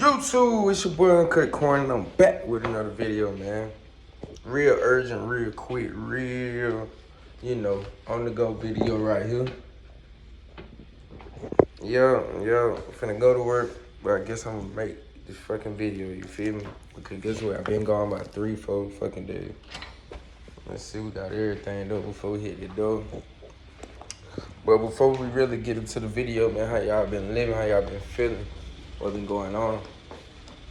YouTube, it's your boy Uncut Corn, and I'm back with another video, man. Real urgent, real quick, real, on the go video right here. Yo, finna go to work, but I guess I'm gonna make this fucking video, you feel me? Because guess what, I've been gone about 3-4 fucking days. Let's see, we got everything though before we hit the door. But before we really get into the video, man, how y'all been living, how y'all been feeling, what been going on?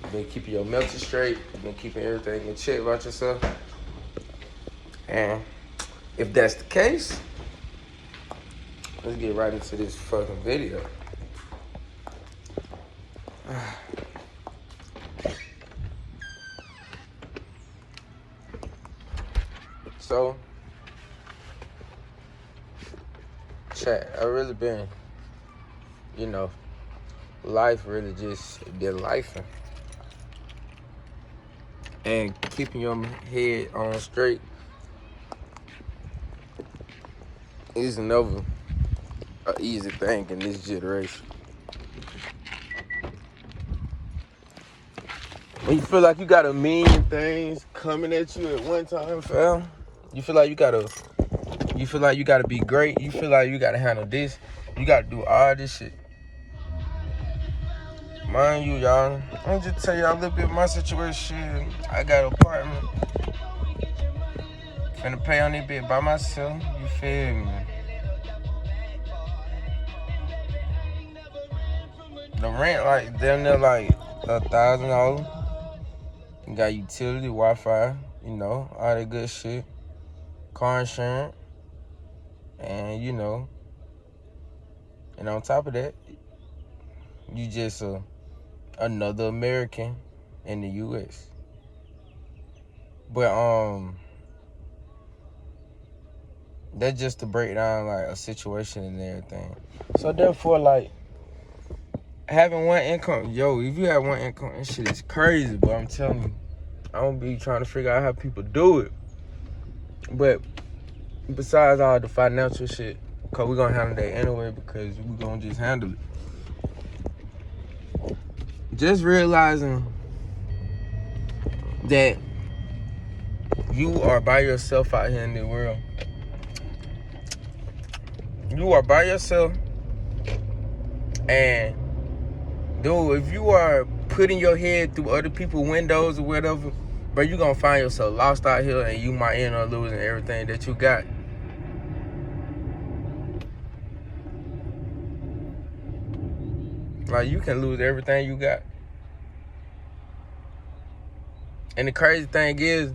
You been keeping your mental straight, you been keeping everything in check about yourself. And if that's the case, let's get right into this fucking video. So, chat, I really been, life really just been lifing. And keeping your head on straight is never an easy thing in this generation. When you feel like you got a million things coming at you at one time, fam, you feel like you gotta be great. You feel like you gotta handle this. You gotta do all this shit. Mind you, y'all, let me just tell y'all a little bit of my situation. I got an apartment. Finna pay on it bit by myself. You feel me? The rent, like, damn near like $1,000. You got utility, Wi-Fi, all that good shit. Car insurance. And, and on top of that, you just another American in the U.S. But, that's just to break down, like, a situation and everything. So, therefore, like, having one income, if you have one income, that shit is crazy, but I'm telling you, I don't be trying to figure out how people do it. But besides all the financial shit, because we're going to handle that anyway, because we're going to just handle it. Just realizing that you are by yourself out here in the world. You are by yourself, and dude, if you are putting your head through other people's windows or whatever, bro, you gonna find yourself lost out here, and you might end up losing everything that you got. Like, you can lose everything you got. And the crazy thing is,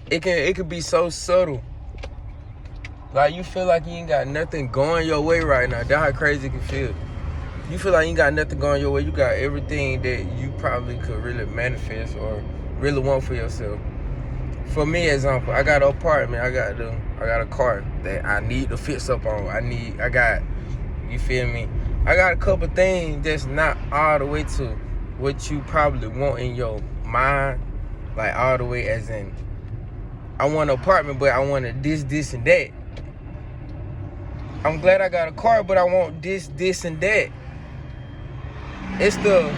it could be so subtle. Like, you feel like you ain't got nothing going your way right now. That's how crazy it can feel. You feel like you ain't got nothing going your way. You got everything that you probably could really manifest or really want for yourself. For me, example, I got an apartment. I got a car that I need to fix up on. You feel me? I got a couple things that's not all the way to what you probably want in your mind. Like, all the way as in, I want an apartment, but I wanted this, and that. I'm glad I got a car, but I want this, and that. It's the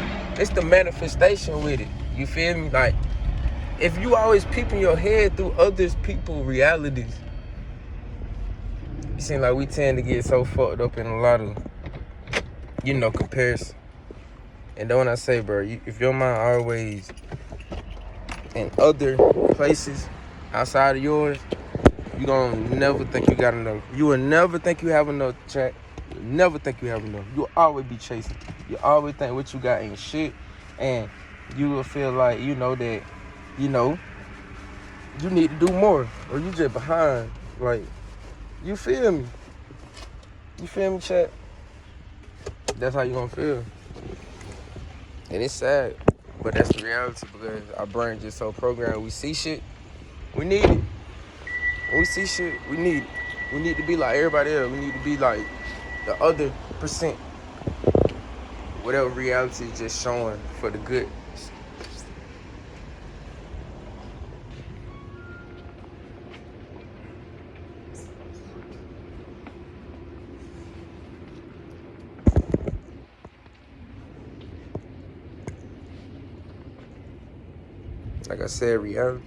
manifestation with it. You feel me? Like, if you always peeping your head through other people's realities, it seems like we tend to get so fucked up in a lot of, comparison. And then when I say, bro, if your mind always in other places outside of yours, you gonna never think you got enough. You will never think you have enough, chat. You'll never think you have enough. You'll always be chasing. You always think what you got ain't shit. And you will feel like, that, you need to do more. Or you just behind. Like, you feel me? You feel me, chat? That's how you gonna feel. And it's sad. But that's the reality, because our brain just so programmed. We see shit, we need it. When we see shit, we need it. We need to be like everybody else. We need to be like the other percent. Whatever reality is just showing for the good. like I said, reality,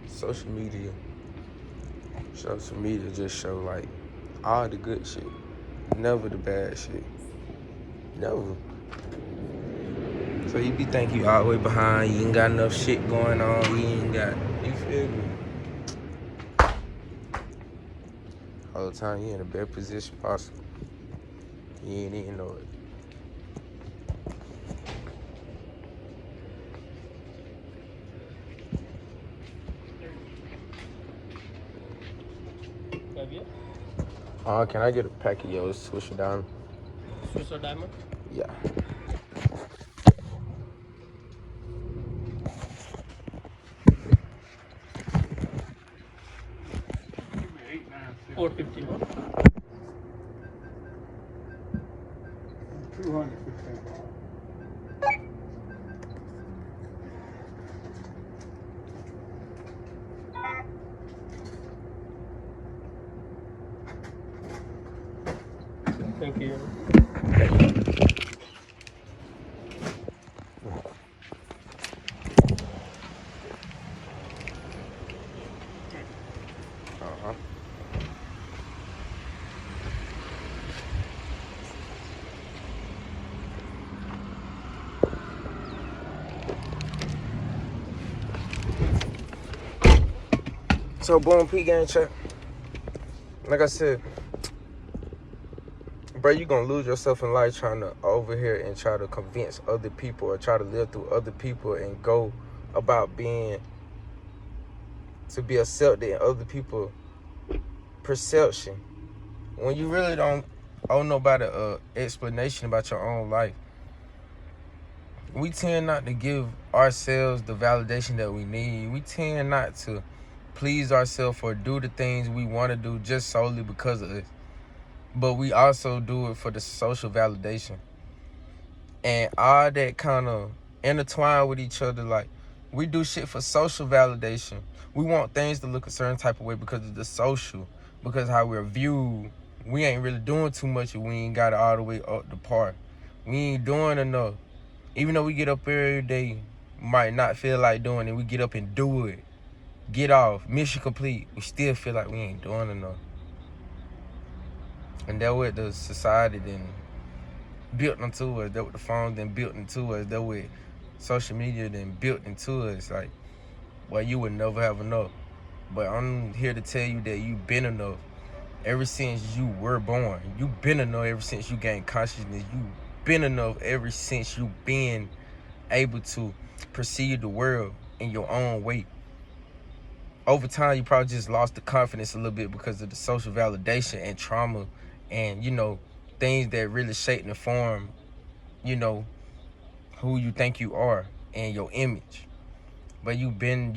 social media just show like all the good shit, never the bad shit, never. So you be thinking you all the way behind, you ain't got enough shit going on, you feel me? All the time you in the best position possible. You ain't even know it. Can I get a pack of yours, Swisher Diamond? Swisher Diamond? Yeah. $4.50. 215. Thank you. So, boom, P-Gang check. Like I said, bro, you gonna lose yourself in life trying to over here and try to convince other people or try to live through other people and go about to be accepted in other people's perception when you really don't owe nobody explanation about your own life. We tend not to give ourselves the validation that we need. We tend not to please ourselves or do the things we want to do just solely because of us. But we also do it for the social validation. And all that kind of intertwine with each other. Like, we do shit for social validation. We want things to look a certain type of way because of the social, because how we're viewed. We ain't really doing too much if we ain't got it all the way up the par. We ain't doing enough. Even though we get up every day, might not feel like doing it, we get up and do it. Get off, mission complete. We still feel like we ain't doing enough. And that's what the society then built into us. That's what the phone then built into us. That's what social media then built into us. Like, well, you would never have enough. But I'm here to tell you that you've been enough ever since you were born. You've been enough ever since you gained consciousness. You've been enough ever since you've been able to perceive the world in your own way. Over time, you probably just lost the confidence a little bit because of the social validation and trauma and, things that really shape and form, who you think you are and your image. But you've been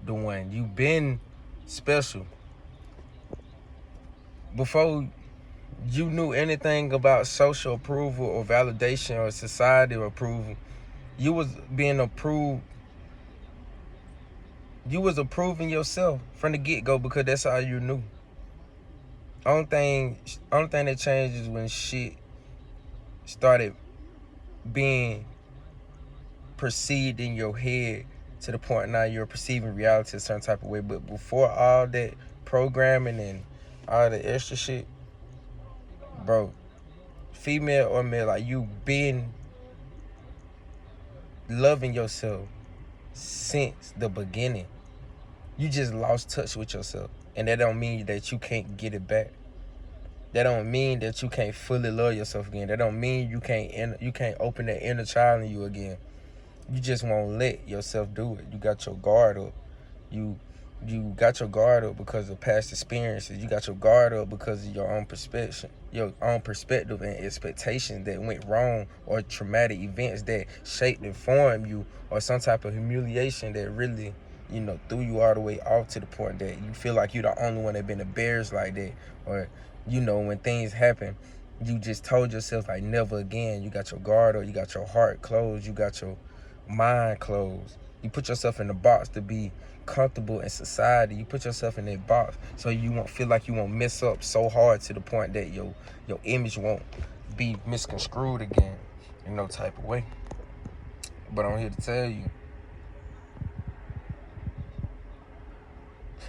the one. You've been special. Before you knew anything about social approval or validation or society approval, you was being approved. You was approving yourself from the get-go because that's all you knew. Only thing that changed is when shit started being perceived in your head to the point now you're perceiving reality a certain type of way. But before all that programming and all the extra shit, bro, female or male, like, you been loving yourself since the beginning. You just lost touch with yourself. And that don't mean that you can't get it back. That don't mean that you can't fully love yourself again. That don't mean you can't open that inner child in you again. You just won't let yourself do it. You got your guard up. You got your guard up because of past experiences. You got your guard up because of your own perspective and expectations that went wrong, or traumatic events that shaped and formed you, or some type of humiliation that really, threw you all the way off to the point that you feel like you're the only one that been embarrassed like that. Or, when things happen, you just told yourself, like, never again. You got your guard up. You got your heart closed. You got your mind closed. You put yourself in the box to be comfortable in society. You put yourself in that box so you won't feel like you won't mess up so hard to the point that your image won't be misconstrued again in no type of way. But I'm here to tell you,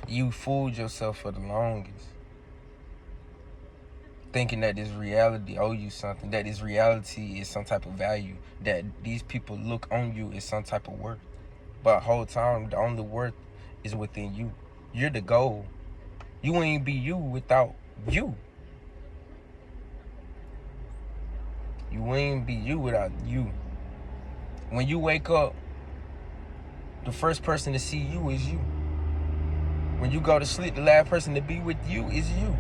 You fooled yourself for the longest, thinking that this reality owe you something, that this reality is some type of value, that these people look on you as some type of worth. But whole time, the only worth is within you. You're the goal. You ain't be you without you. You ain't be you without you. When you wake up, the first person to see you is you. When you go to sleep, the last person to be with you is you.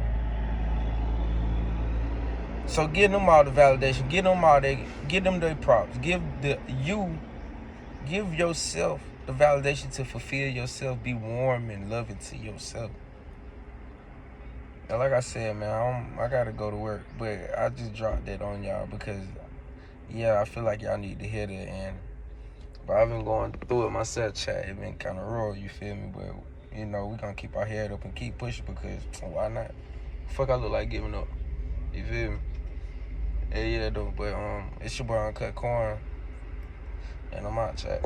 So give them all the validation. Give them their props. Give yourself the validation to fulfill yourself. Be warm and loving to yourself. And like I said, man, I gotta go to work, but I just dropped that on y'all because, yeah, I feel like y'all need to hear that. But I've been going through it myself, chat. It been kind of raw, you feel me? But we gonna keep our head up and keep pushing because why not? Fuck, I look like giving up. You feel me? Yeah, though. But it's your boy Uncut Corn, and I'm out, chat.